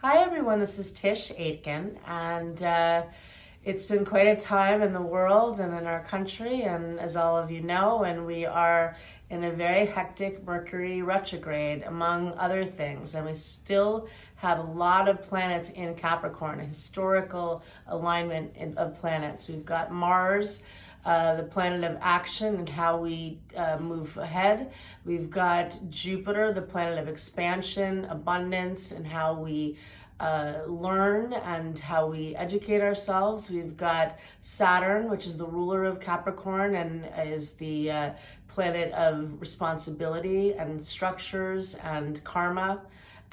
Hi everyone, this is Tish Aitken, and it's been quite a time in the world and in our country, and as all of you know, and we are in a very hectic Mercury retrograde, among other things, and we still have a lot of planets in Capricorn, a historical alignment of planets. We've got Mars, the planet of action and how we move ahead. We've got Jupiter, the planet of expansion, abundance, and how we learn and how we educate ourselves. We've got Saturn, which is the ruler of Capricorn and is the planet of responsibility and structures and karma.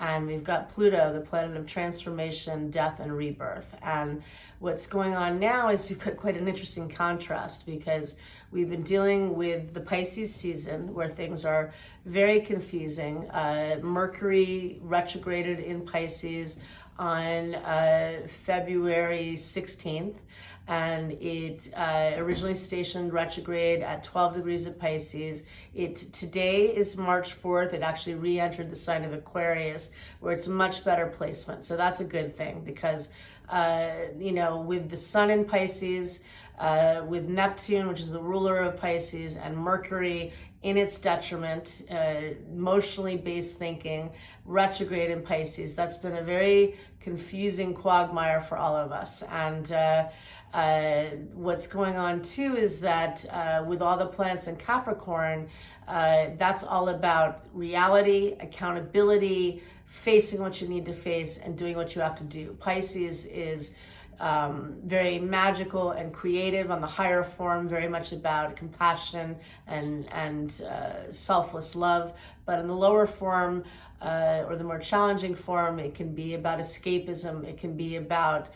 And we've got Pluto, the planet of transformation, death, and rebirth. And what's going on now is you've got quite an interesting contrast, because we've been dealing with the Pisces season where things are very confusing. Mercury retrograded in Pisces on February 16th. And it originally stationed retrograde at 12 degrees of Pisces. Today is March 4th. It actually re-entered the sign of Aquarius, where it's a much better placement. So that's a good thing, because with the sun in Pisces, with Neptune, which is the ruler of Pisces, and Mercury in its detriment, emotionally based thinking, retrograde in Pisces. That's been a very confusing quagmire for all of us. And what's going on too is that with all the planets in Capricorn, that's all about reality, accountability, facing what you need to face, and doing what you have to do. Pisces is very magical and creative on the higher form, very much about compassion and selfless love. But in the lower form, or the more challenging form, it can be about escapism, it can be about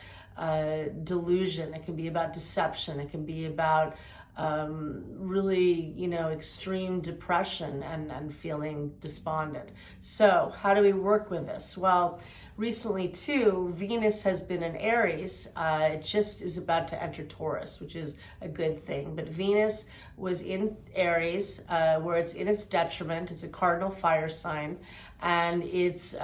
delusion, it can be about deception, it can be about really, extreme depression and feeling despondent. So how do we work with this? Well, recently too, Venus has been in Aries. It just is about to enter Taurus, which is a good thing. But Venus was in Aries, where it's in its detriment. It's a cardinal fire sign, and it's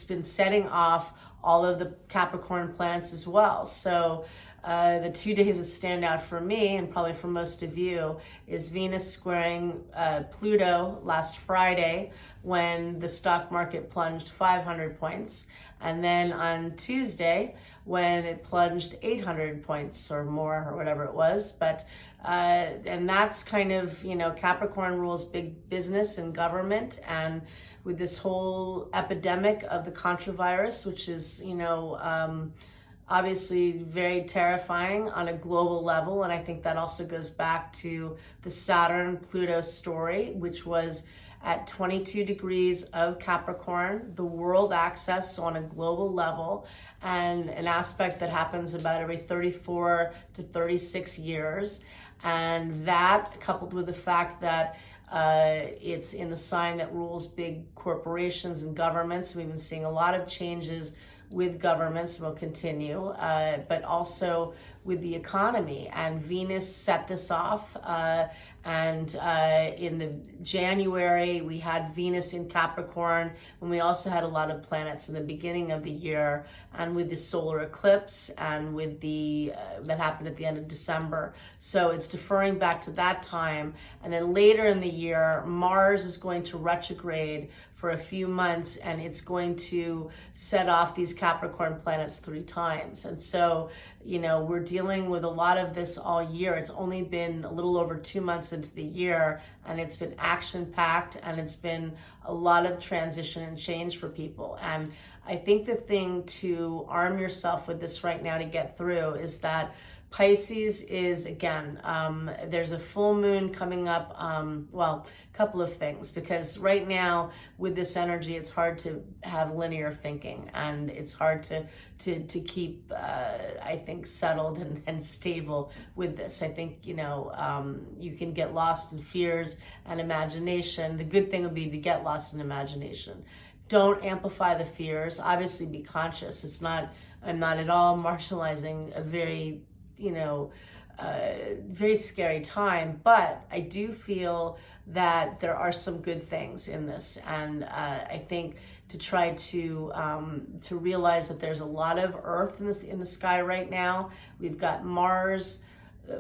been setting off all of the Capricorn planets as well. So the 2 days that stand out for me, and probably for most of you, is Venus squaring Pluto last Friday, when the stock market plunged 500 points. And then on Tuesday, when it plunged 800 points or more, or whatever it was. But and that's kind of, Capricorn rules big business and government. And with this whole epidemic of the controvirus, which is, obviously very terrifying on a global level. And I think that also goes back to the Saturn-Pluto story, which was at 22 degrees of Capricorn, the world axis, so on a global level, and an aspect that happens about every 34 to 36 years. And that, coupled with the fact that it's in the sign that rules big corporations and governments. We've been seeing a lot of changes with governments, and will continue, but also with the economy. And Venus set this off, and in the January, we had Venus in Capricorn, when we also had a lot of planets in the beginning of the year, and with the solar eclipse, and with the that happened at the end of December. So it's deferring back to that time. And then later in the year, Mars is going to retrograde for a few months, and it's going to set off these Capricorn planets 3 times. And so, we're dealing with a lot of this all year. It's only been a little over 2 months into the year, and it's been action-packed, and it's been a lot of transition and change for people. And I think the thing to arm yourself with this right now to get through is that Pisces is, again, there's a full moon coming up. Well, a couple of things, because right now with this energy, it's hard to have linear thinking, and it's hard to keep, I think, settled and stable with this. I think, you can get lost in fears and imagination. The good thing would be to get lost in imagination. Don't amplify the fears. Obviously, be conscious. I'm not at all marginalizing a very very scary time, but I do feel that there are some good things in this. And I think to try to realize that there's a lot of Earth in the sky right now. We've got Mars,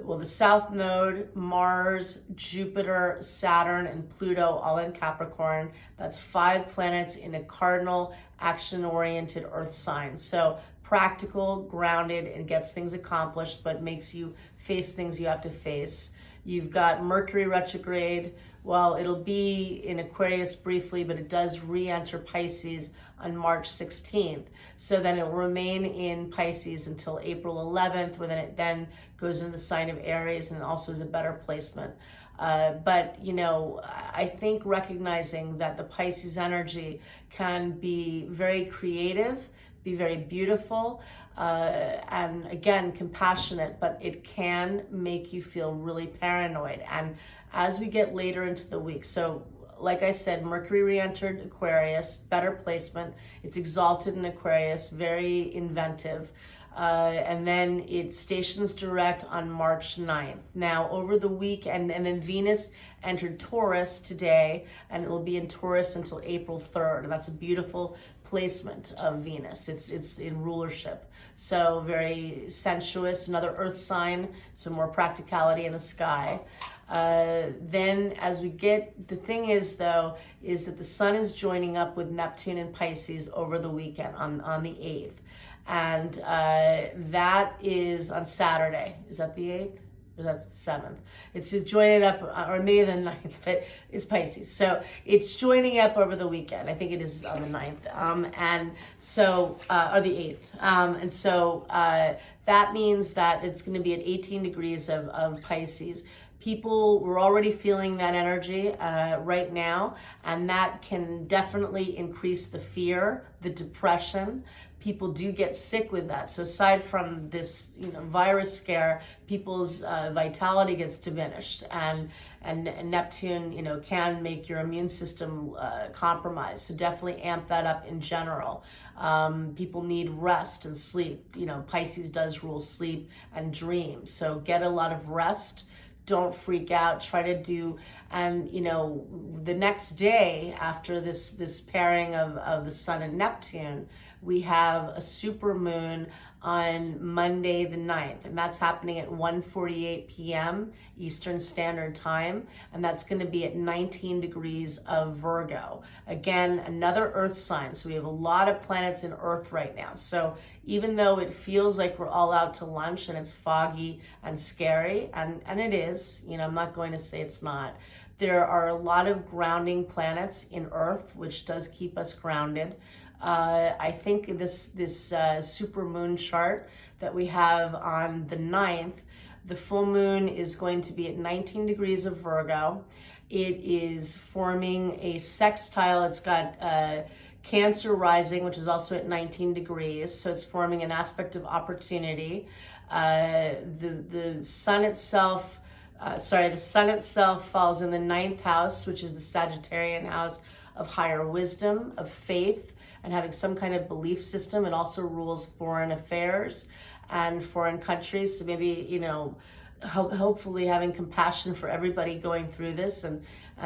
well, the South Node, Mars, Jupiter, Saturn, and Pluto all in Capricorn. That's 5 planets in a cardinal, action-oriented Earth sign. So practical, grounded, and gets things accomplished, but makes you face things you have to face. You've got Mercury retrograde. Well, it'll be in Aquarius briefly, but it does re-enter Pisces on March 16th. So then it will remain in Pisces until April 11th, when it then goes into the sign of Aries and also is a better placement. But, you know, I think recognizing that the Pisces energy can be very creative, be very beautiful, and again, compassionate, but it can make you feel really paranoid. And as we get later into the week, so like I said, Mercury re-entered Aquarius, better placement. It's exalted in Aquarius, very inventive. And then it stations direct on March 9th. Now, over the week, and then Venus entered Taurus today, and it will be in Taurus until April 3rd. And that's a beautiful placement of Venus. It's in rulership. So very sensuous, another earth sign, some more practicality in the sky. Then as we get, the thing is though, is that the sun is joining up with Neptune and Pisces over the weekend on the 8th. And that is on Saturday. Is that the 8th? Or that's the 7th? It's joining up, or maybe the 9th, but it's Pisces. So it's joining up over the weekend. I think it is on the 9th. And so, or the 8th. And so that means that it's going to be at 18 degrees of Pisces. People were already feeling that energy right now, and that can definitely increase the fear, the depression. People do get sick with that. So aside from this, virus scare, people's vitality gets diminished, and Neptune, can make your immune system compromised. So definitely amp that up in general. People need rest and sleep. Pisces does rule sleep and dreams. So get a lot of rest. Don't freak out, try to do, and the next day after this pairing of the sun and Neptune, we have a super moon on Monday the 9th, and that's happening at 1:48 p.m. Eastern Standard Time, and that's going to be at 19 degrees of Virgo. Again, another earth sign, so we have a lot of planets in earth right now. So even though it feels like we're all out to lunch and it's foggy and scary, and it is, I'm not going to say it's not, there are a lot of grounding planets in earth, which does keep us grounded. I think this super moon chart that we have on the 9th, the full moon is going to be at 19 degrees of Virgo. It is forming a sextile. It's got Cancer rising, which is also at 19 degrees. So it's forming an aspect of opportunity. The sun itself, the sun itself falls in the 9th house, which is the Sagittarian house of higher wisdom, of faith, and having some kind of belief system. It also rules foreign affairs and foreign countries. So maybe, hopefully having compassion for everybody going through this, and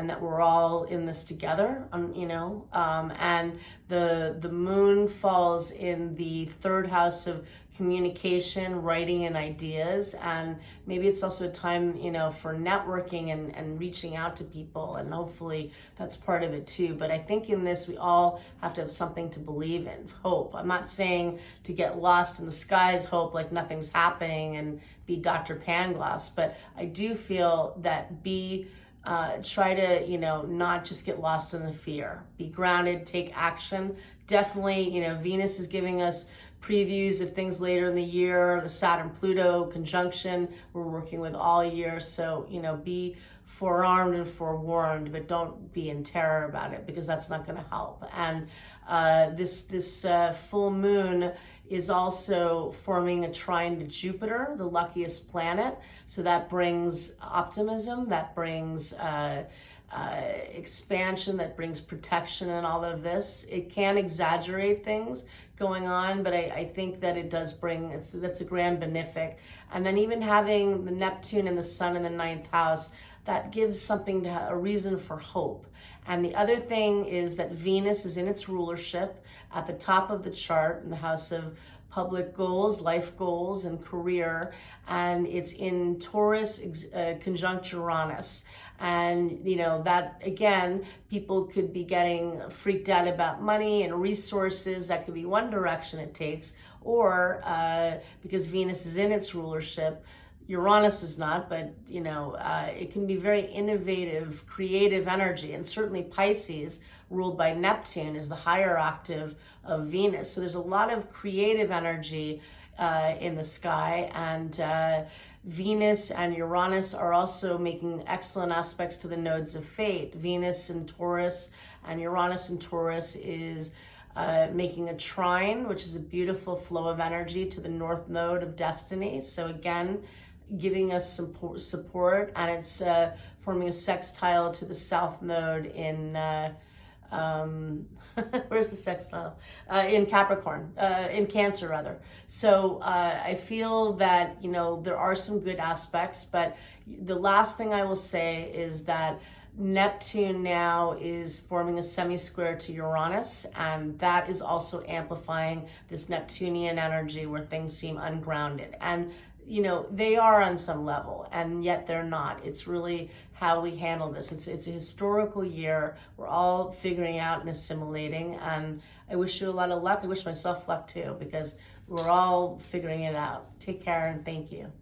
that we're all in this together, and the moon falls in the 3rd house of communication, writing, and ideas. And maybe it's also a time, for networking and reaching out to people, and hopefully that's part of it too. But I think in this, we all have to have something to believe in, hope. I'm not saying to get lost in the skies, hope like nothing's happening and be Dr. Pangloss, but I do feel that try to, not just get lost in the fear. Be grounded, take action. Definitely, Venus is giving us previews of things later in the year. The Saturn-Pluto conjunction we're working with all year. So, be forearmed and forewarned, but don't be in terror about it, because that's not going to help. And this full moon is also forming a trine to Jupiter, the luckiest planet. So that brings optimism, that brings expansion that brings protection and all of this. It can exaggerate things going on, but I think that it does bring, that's a grand benefic. And then even having the Neptune and the Sun in the ninth house, that gives something to a reason for hope. And the other thing is that Venus is in its rulership at the top of the chart in the house of public goals, life goals, and career, and it's in Taurus conjunct Uranus. And that again, people could be getting freaked out about money and resources. That could be one direction it takes, or because Venus is in its rulership, Uranus is not, but it can be very innovative, creative energy. And certainly Pisces, ruled by Neptune, is the higher octave of Venus. So there's a lot of creative energy in the sky. And Venus and Uranus are also making excellent aspects to the nodes of fate. Venus in Taurus and Uranus in Taurus is making a trine, which is a beautiful flow of energy to the north node of destiny. So again, giving us support, and it's forming a sextile to the south node in where's the sextile? In Capricorn, in Cancer rather. So I feel that there are some good aspects, but the last thing I will say is that Neptune now is forming a semi-square to Uranus, and that is also amplifying this Neptunian energy where things seem ungrounded. And they are on some level, and yet they're not. It's really how we handle this. It's a historical year. We're all figuring out and assimilating, and I wish you a lot of luck. I wish myself luck too, because we're all figuring it out. Take care, and thank you.